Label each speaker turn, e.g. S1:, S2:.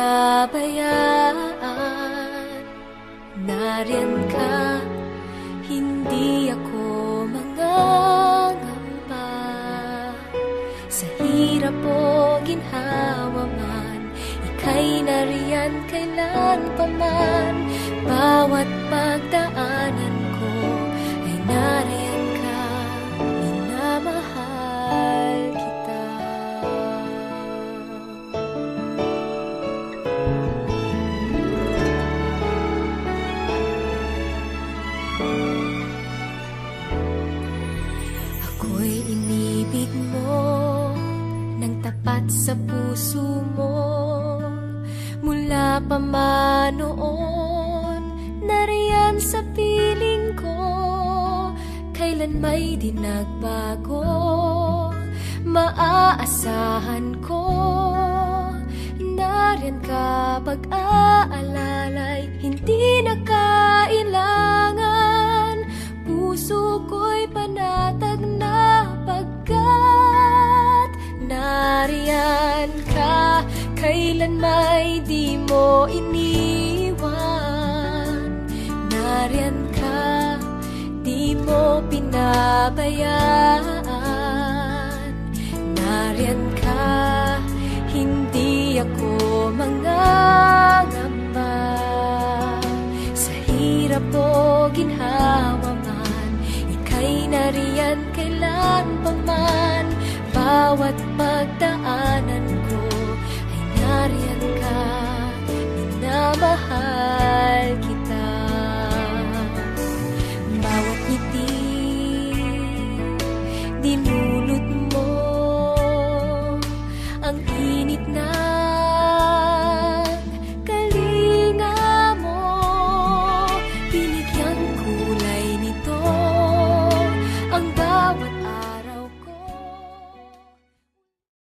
S1: pinabayaan. Nariyan ka, hindi ako mangangamba. Sa hirap o ginhawa man, ika'y nariyan kailan paman. Bawat pagdaanan ko ay nariyan ka, minamahal kita. Ako'y inibig mo nang tapat sa puso mo. Mula pa man noon, nariyan sa piling ko. Kailan may di nagbago, maaasahan ko. Nariyan ka pag-aalalay, hindi na kailangan. Puso ko'y panatag na pagkat nariyan ka. Kailan may di mo iniwan. Nariyan ka, di mo pinabayaan. Nariyan ka, hindi ako mangangamba. Sa hirap o ginhawa man, ika'y nariyan kailan paman. Bawat pagdaanan ko, nariyan ka, minamahal kita.